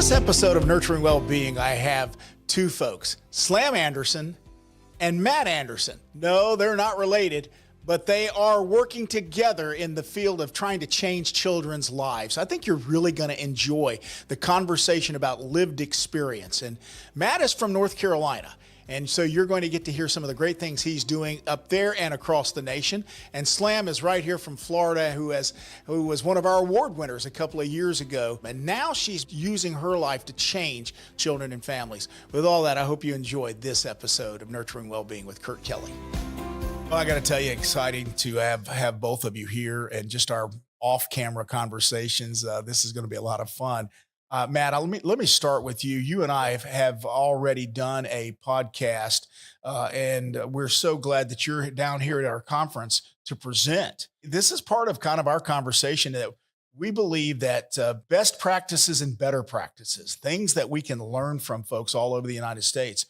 this episode of Nurturing Wellbeing, I have two folks, Slam Anderson and Matt Anderson. No, they're not related, but they are working together in the field of trying to change children's lives. I think you're really going to enjoy the conversation about lived experience. And Matt is from North Carolina. And so you're going to get to hear some of the great things he's doing up there and across the nation. And Slam is right here from Florida, who was one of our award winners a couple of years ago. And now she's using her life to change children and families. With all that, I hope you enjoyed this episode of Nurturing Wellbeing with Kurt Kelly. Well, I got to tell you, exciting to have both of you here and just our off-camera conversations. This is going to be a lot of fun. Matt, let me start with you. You and I have already done a podcast, and we're so glad that you're down here at our conference to present. This is part of kind of our conversation that we believe that best practices and better practices, things that we can learn from folks all over the United States.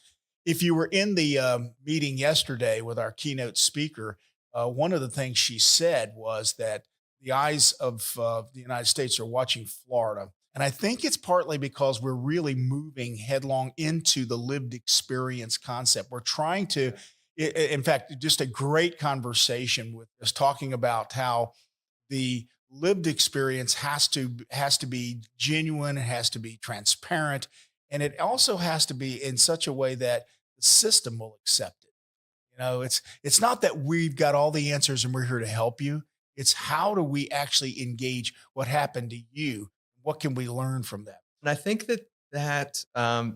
If you were in the meeting yesterday with our keynote speaker, one of the things she said was that the eyes of the United States are watching Florida. And I think it's partly because we're really moving headlong into the lived experience concept. We're trying to, in fact, just a great conversation with us talking about how the lived experience has to be genuine, it has to be transparent, and it also has to be in such a way that the system will accept it. You know, it's not that we've got all the answers and we're here to help you. It's how do we actually engage what happened to you? What can we learn from that? And I think that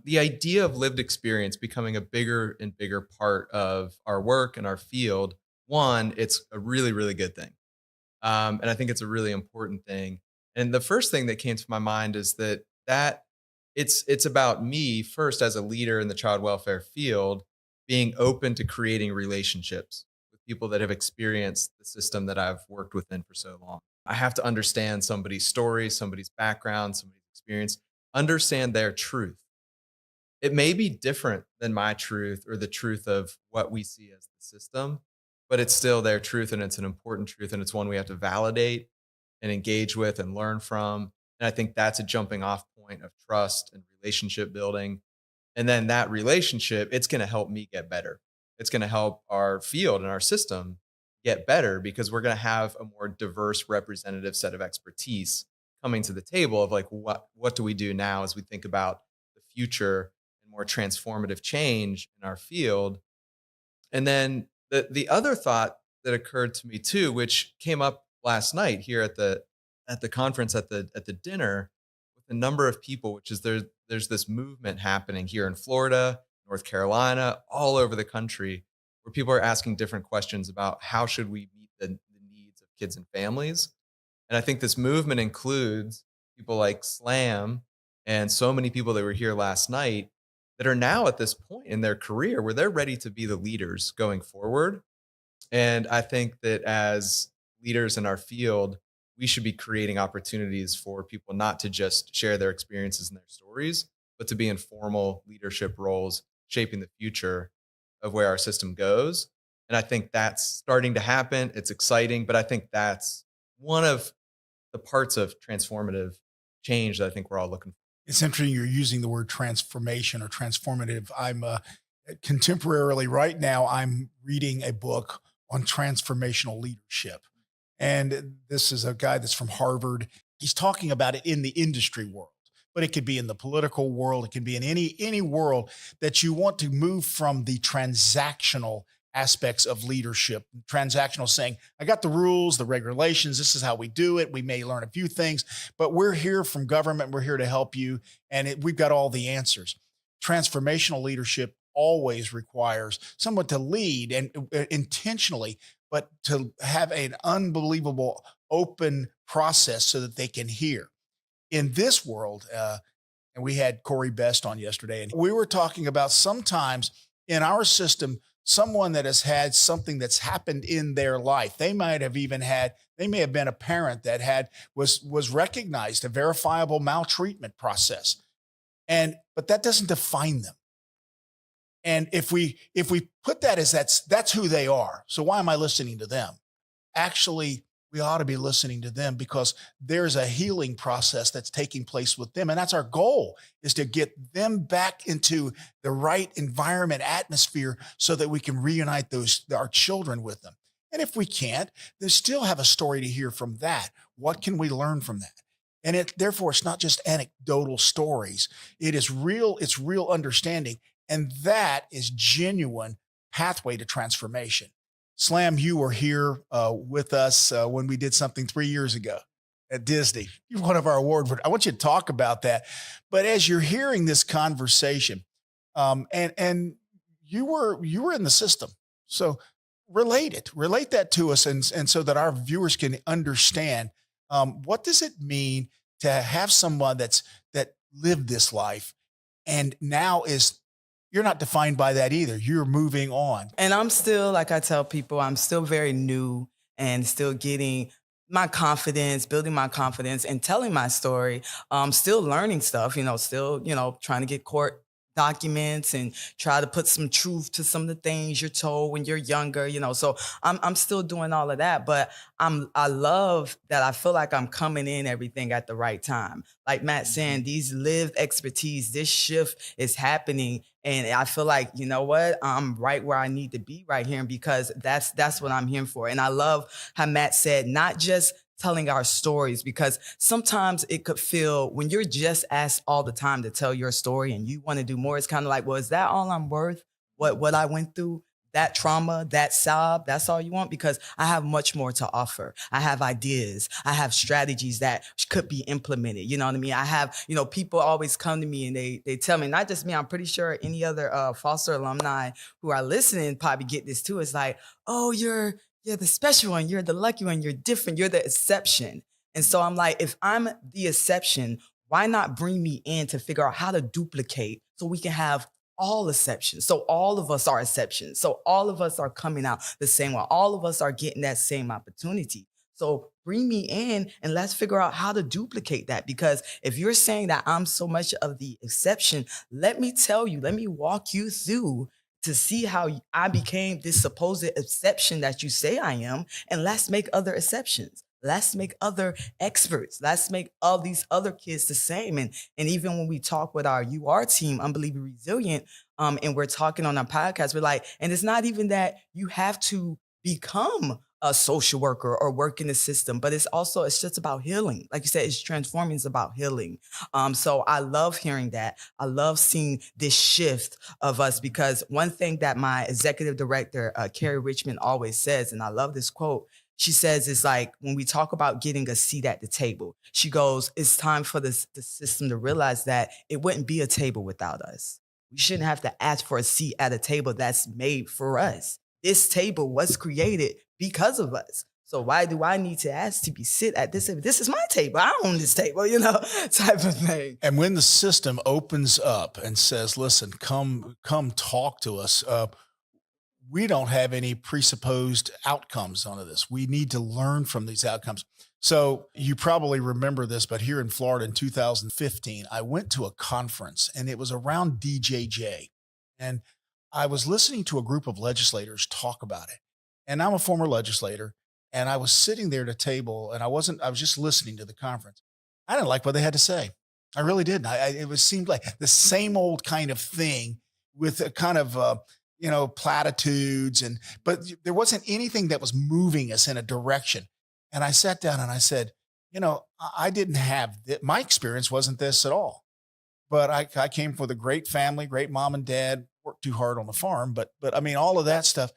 the idea of lived experience becoming a bigger and bigger part of our work and our field, one, it's a really, really good thing. And I think it's a really important thing. And the first thing that came to my mind is that it's about me first as a leader in the child welfare field, being open to creating relationships with people that have experienced the system that I've worked within for so long. I have to understand somebody's story, somebody's background, somebody's experience, understand their truth. It may be different than my truth or the truth of what we see as the system, but it's still their truth, and it's an important truth, and it's one we have to validate and engage with and learn from. And I think that's a jumping off point of trust and relationship building. And then that relationship, it's going to help me get better. It's going to help our field and our system get better because we're going to have a more diverse representative set of expertise coming to the table of like, what do we do now as we think about the future and more transformative change in our field? And then the other thought that occurred to me too, which came up last night here at the conference at the dinner with a number of people, which is there's this movement happening here in Florida, North Carolina, all over the country, where people are asking different questions about how should we meet the needs of kids and families. And I think this movement includes people like Slam and so many people that were here last night that are now at this point in their career where they're ready to be the leaders going forward. And I think that as leaders in our field, we should be creating opportunities for people not to just share their experiences and their stories, but to be in formal leadership roles, shaping the future of where our system goes. And I think that's starting to happen. It's exciting, but I think that's one of the parts of transformative change that I think we're all looking for. It's interesting you're using the word transformation or transformative. I'm contemporarily right now, I'm reading a book on transformational leadership. And this is a guy that's from Harvard. He's talking about it in the industry world, but it could be in the political world. It can be in any world that you want to move from the transactional aspects of leadership. Transactional saying, I got the rules, the regulations, this is how we do it. We may learn a few things, but we're here from government. We're here to help you. And we've got all the answers. Transformational leadership always requires someone to lead and intentionally, but to have an unbelievable open process so that they can hear. In this world, and we had Corey Best on yesterday, and we were talking about sometimes in our system, someone that has had something that's happened in their life. They may have been a parent that was recognized a verifiable maltreatment process. But that doesn't define them. And if we put that as that's who they are. So why am I listening to them? Actually, we ought to be listening to them because there's a healing process that's taking place with them. And that's our goal, is to get them back into the right environment, atmosphere, so that we can reunite our children with them. And if we can't, they still have a story to hear from that. What can we learn from that? And therefore, it's not just anecdotal stories. It's real understanding. And that is genuine pathway to transformation. Slam, you were here with us when we did something 3 years ago at Disney. You're one of our award winners. I want you to talk about that. But as you're hearing this conversation, and you were in the system, so relate that to us, and so that our viewers can understand what does it mean to have someone that lived this life and now is, you're not defined by that either. You're moving on. And I'm still, like I tell people, I'm still very new and still getting my confidence, building my confidence and telling my story. Still learning stuff, still, trying to get court documents and try to put some truth to some of the things you're told when you're younger, So I'm still doing all of that, but I love that I feel like I'm coming in everything at the right time. Like Matt saying, these lived expertise, this shift is happening. And I feel like, you know what, I'm right where I need to be right here, because that's what I'm here for. And I love how Matt said, not just telling our stories, because sometimes it could feel, when you're just asked all the time to tell your story and you want to do more, it's kind of like, well, is that all I'm worth? What I went through, that trauma, that sob, that's all you want? Because I have much more to offer. I have ideas. I have strategies that could be implemented. You know what I mean? I have, people always come to me and they tell me, not just me, I'm pretty sure any other Foster alumni who are listening probably get this too. It's like, oh, you're the special one. You're the lucky one. You're different. You're the exception. And so I'm like, if I'm the exception, why not bring me in to figure out how to duplicate so we can have all exceptions? So all of us are exceptions. So all of us are coming out the same way. All of us are getting that same opportunity. So bring me in and let's figure out how to duplicate that. Because if you're saying that I'm so much of the exception, let me tell you, let me walk you through to see how I became this supposed exception that you say I am. And let's make other exceptions. Let's make other experts. Let's make all these other kids the same. And even when we talk with our UR team, Unbelievably Resilient, and we're talking on our podcast, we're like, and it's not even that you have to become a social worker or work in the system, but it's just about healing. Like you said, it's transforming, it's about healing. So I love hearing that. I love seeing this shift of us, because one thing that my executive director, Carrie Richmond, always says, and I love this quote, she says, it's like, when we talk about getting a seat at the table, she goes, it's time for the system to realize that it wouldn't be a table without us. We shouldn't have to ask for a seat at a table that's made for us. This table was created because of us. So why do I need to ask to be sit at this table? This is my table. I own this table, type of thing. And when the system opens up and says, listen, come talk to us, we don't have any presupposed outcomes on this. We need to learn from these outcomes. So you probably remember this, but here in Florida in 2015, I went to a conference and it was around DJJ. And I was listening to a group of legislators talk about it. And I'm a former legislator. And I was sitting there at a table and I was just listening to the conference. I didn't like what they had to say. I really didn't. It seemed like the same old kind of thing with a kind of, platitudes, but there wasn't anything that was moving us in a direction. And I sat down and I said, I didn't have my experience wasn't this at all. But I came from a great family, great mom and dad, worked too hard on the farm, but I mean, all of that stuff.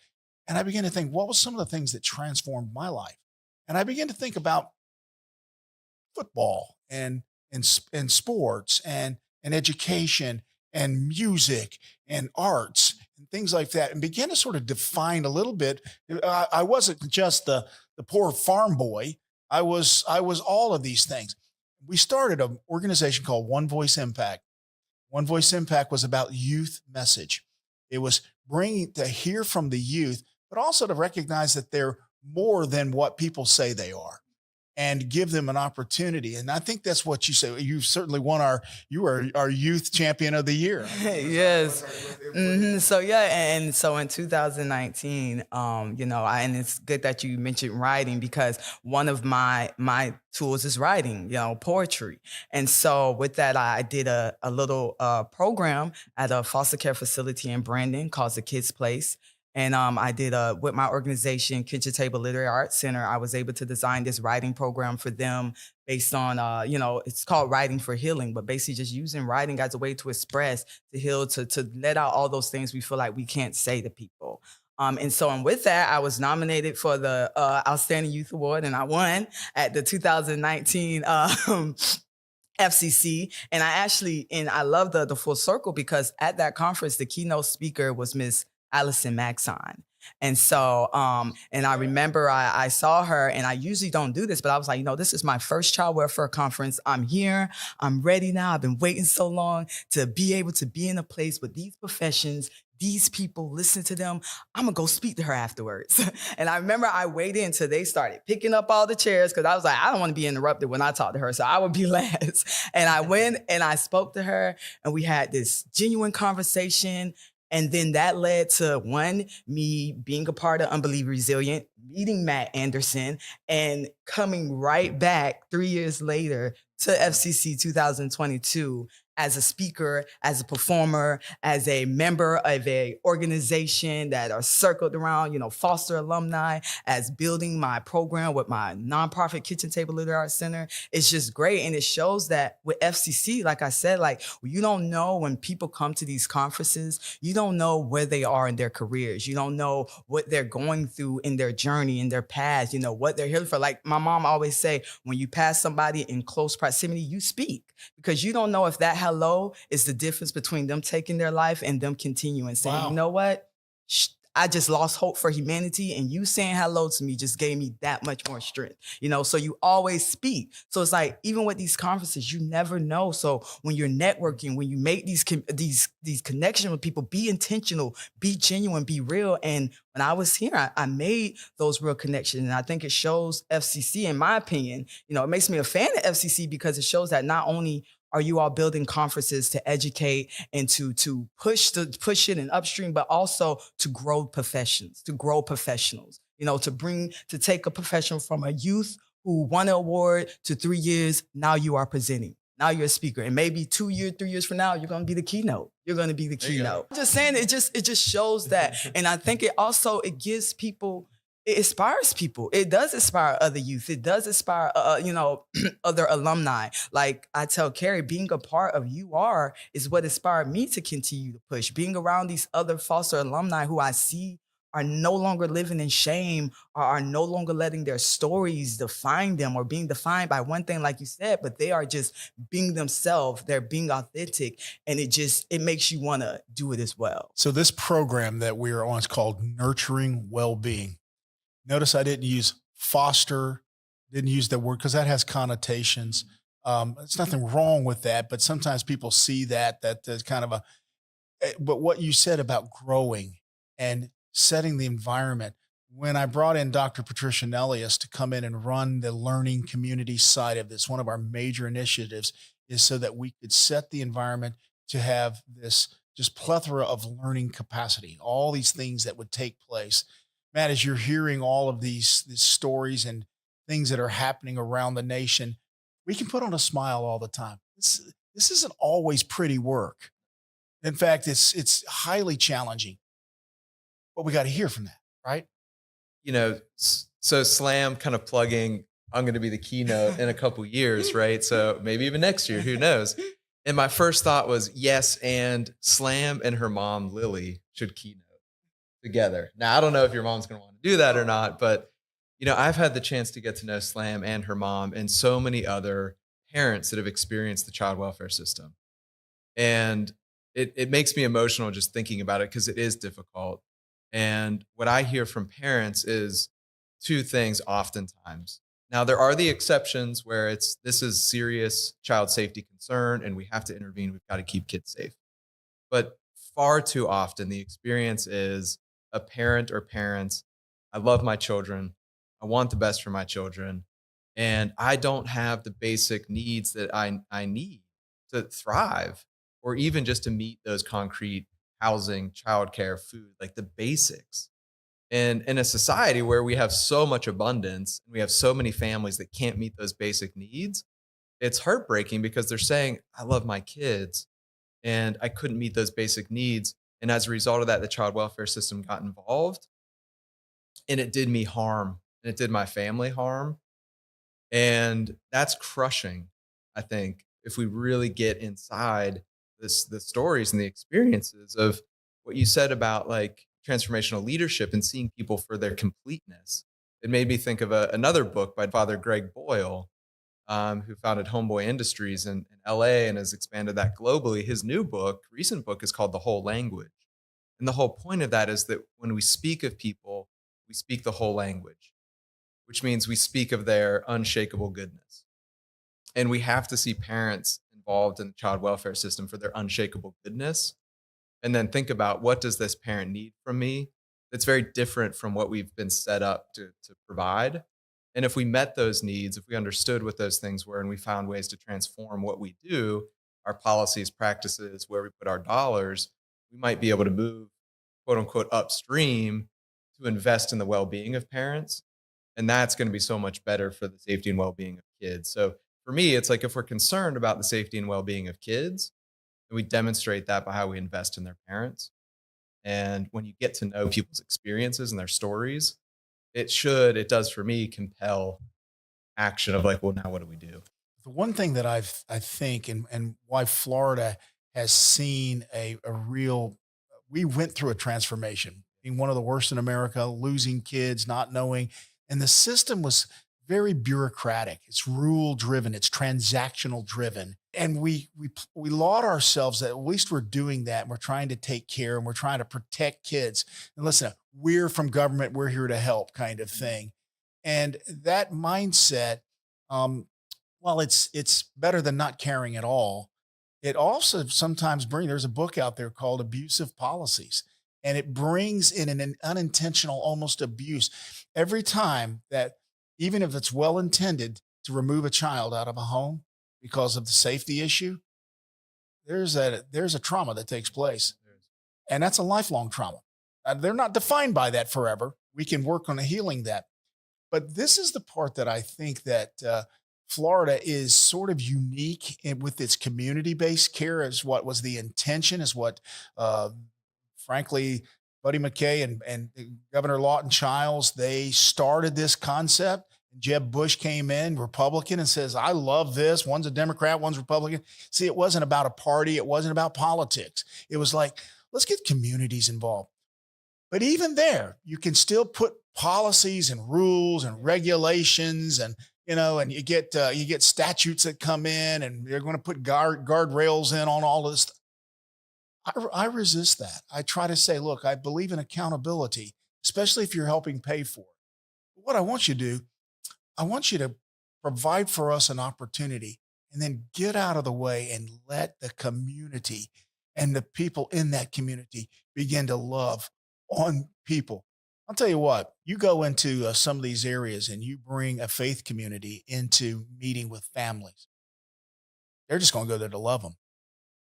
And I began to think, what was some of the things that transformed my life? And I began to think about football and sports and education and music and arts and things like that, and began to sort of define a little bit. I wasn't just the poor farm boy. I was all of these things. We started an organization called One Voice Impact. One Voice Impact was about youth message. It was bringing to hear from the youth, but also to recognize that they're more than what people say they are. and give them an opportunity. And I think that's what you say. You've certainly won you are our youth champion of the year. Yes. So yeah, and so in 2019, and it's good that you mentioned writing, because one of my tools is writing, poetry. And so with that, I did a little program at a foster care facility in Brandon called the Kids Place. And I did with my organization, Kitchen Table Literary Arts Center. I was able to design this writing program for them based on, it's called Writing for Healing, but basically just using writing as a way to express, to heal, to let out all those things we feel like we can't say to people. And with that, I was nominated for the Outstanding Youth Award, and I won at the 2019 FCC. And I love the full circle, because at that conference, the keynote speaker was Miss Allison Maxon. And so, and I remember I saw her, and I usually don't do this, but I was like, this is my first child welfare conference. I'm here. I'm ready now. I've been waiting so long to be able to be in a place with these professions, these people, listen to them. I'm gonna go speak to her afterwards. And I remember I waited until they started picking up all the chairs, because I was like, I don't want to be interrupted when I talk to her, so I would be last. And I went and I spoke to her, and we had this genuine conversation. And then that led to me being a part of Unbelievably Resilient, meeting Matt Anderson, and coming right back 3 years later to FCC 2022 as a speaker, as a performer, as a member of a organization that are circled around, foster alumni, as building my program with my nonprofit Kitchen Table Literary Arts Center. It's just great. And it shows that with FCC, like I said, you don't know, when people come to these conferences, you don't know where they are in their careers. You don't know what they're going through in their journey, in their past, what they're healing for. Like my mom always say, when you pass somebody in close proximity, you speak, because you don't know if that hello is the difference between them taking their life and them continuing, saying, Wow. You know what? I just lost hope for humanity, and you saying hello to me just gave me that much more strength, so you always speak. So it's like, even with these conferences, you never know. So when you're networking, when you make these connections with people, be intentional, be genuine, be real. And when I was here, I made those real connections. And I think it shows FCC, in my opinion, it makes me a fan of FCC, because it shows that not only are you all building conferences to educate and to push it and upstream, but also to grow professionals, to take a professional from a youth who won an award to 3 years. Now you are presenting. Now you're a speaker. And maybe 2 years, 3 years from now, you're going to be the keynote. You're going to be the keynote. I'm just saying, it just shows that. And I think it gives people, it inspires people. It does inspire other youth. It does inspire, other alumni. Like I tell Carrie, being a part of UR is what inspired me to continue to push. Being around these other foster alumni who I see are no longer living in shame, or are no longer letting their stories define them, or being defined by one thing, like you said, but they are just being themselves. They're being authentic, and it makes you want to do it as well. So this program that we are on is called Nurturing Well-Being. Notice I didn't use foster, didn't use that word, because that has connotations. There's nothing wrong with that, but sometimes people see that there's kind of but what you said about growing and setting the environment. When I brought in Dr. Patricia Nellius to come in and run the learning community side of this, one of our major initiatives is so that we could set the environment to have this just plethora of learning capacity, all these things that would take place. Matt, as you're hearing all of these stories and things that are happening around the nation, we can put on a smile all the time. This isn't always pretty work. In fact, it's highly challenging. But we got to hear from that, right? So Slam kind of plugging, I'm going to be the keynote in a couple years, right? So maybe even next year, who knows? And my first thought was, yes, and Slam and her mom, Lily, should keynote together. Now, I don't know if your mom's going to want to do that or not, but I've had the chance to get to know Slam and her mom and so many other parents that have experienced the child welfare system. And it makes me emotional just thinking about it, because it is difficult. And what I hear from parents is two things oftentimes. Now, there are the exceptions where this is serious child safety concern and we have to intervene. We've got to keep kids safe. But far too often, the experience is a parent or parents, I love my children. I want the best for my children. and I don't have the basic needs that I need to thrive, or even just to meet those concrete housing, childcare, food, like the basics. And in a society where we have so much abundance and we have so many families that can't meet those basic needs, it's heartbreaking because they're saying, I love my kids and I couldn't meet those basic needs. And as a result of that, the child welfare system got involved and it did me harm and it did my family harm. And that's crushing, I think, if we really get inside the stories and the experiences of what you said about like transformational leadership and seeing people for their completeness. It made me think of another book by Father Greg Boyle, who founded Homeboy Industries in LA and has expanded that globally. His new book, recent book, is called The Whole Language. And the whole point of that is that when we speak of people, we speak the whole language, which means we speak of their unshakable goodness. And we have to see parents involved in the child welfare system for their unshakable goodness. And then think about, what does this parent need from me that's very different from what we've been set up to provide. And if we met those needs, if we understood what those things were, and we found ways to transform what we do, our policies, practices, where we put our dollars, we might be able to move, quote unquote, upstream to invest in the well-being of parents. And that's going to be so much better for the safety and well-being of kids. So for me, it's like, if we're concerned about the safety and well-being of kids, then we demonstrate that by how we invest in their parents. And when you get to know people's experiences and their stories, it does for me compel action of like, well, now what do we do? The one thing that I think, and why Florida has seen a real, we went through a transformation, being one of the worst in America, losing kids, not knowing, and the system was very bureaucratic. It's rule driven. It's transactional driven. And we laud ourselves that at least we're doing that. And we're trying to take care and we're trying to protect kids. And listen, we're from government. We're here to help, kind of thing. And that mindset, while it's better than not caring at all, it also sometimes there's a book out there called Abusive Policies, and it brings in an unintentional almost abuse every time that, even if it's well intended to remove a child out of a home because of the safety issue, there's a trauma that takes place, and that's a lifelong trauma. They're not defined by that forever. We can work on healing that. But this is the part that I think that Florida is sort of unique with its community-based care, is what was the intention, is what, frankly, Buddy McKay and Governor Lawton Childs, they started this concept. Jeb Bush came in, Republican, and says, I love this. One's a Democrat, one's Republican. See, it wasn't about a party. It wasn't about politics. It was like, let's get communities involved. But even there, you can still put policies and rules and regulations, and and you get statutes that come in, and they're going to put guardrails in on all of this. I resist that. I try to say, look, I believe in accountability, especially if you're helping pay for it. What I want you to do, I want you to provide for us an opportunity, and then get out of the way and let the community and the people in that community begin to love on people. I'll tell you what, you go into some of these areas and you bring a faith community into meeting with families. They're just going to go there to love them.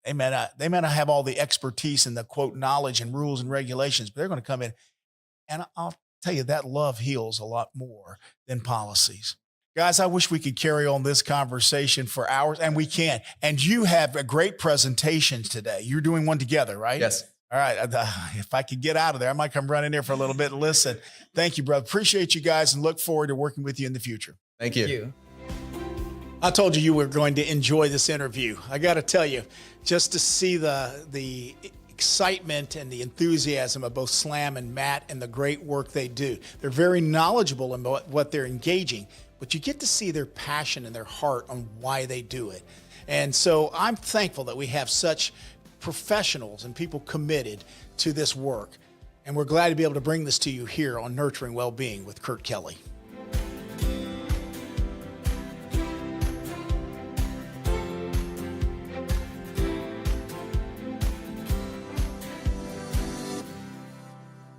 They may not have all the expertise and the quote knowledge and rules and regulations, but they're going to come in, and I'll tell you, that love heals a lot more than policies. Guys, I wish we could carry on this conversation for hours, and we can. And you have a great presentation today. You're doing one together, right? Yes. All right. If I could get out of there, I might come run in there for a little bit and listen. Thank you, brother. Appreciate you guys, and look forward to working with you in the future. Thank you. Thank you. I told you were going to enjoy this interview. I got to tell you, just to see the excitement and the enthusiasm of both Slam and Matt and the great work they do. They're very knowledgeable in what they're engaging, but you get to see their passion and their heart on why they do it. And so I'm thankful that we have such professionals and people committed to this work. And we're glad to be able to bring this to you here on Nurturing Wellbeing with Kurt Kelly.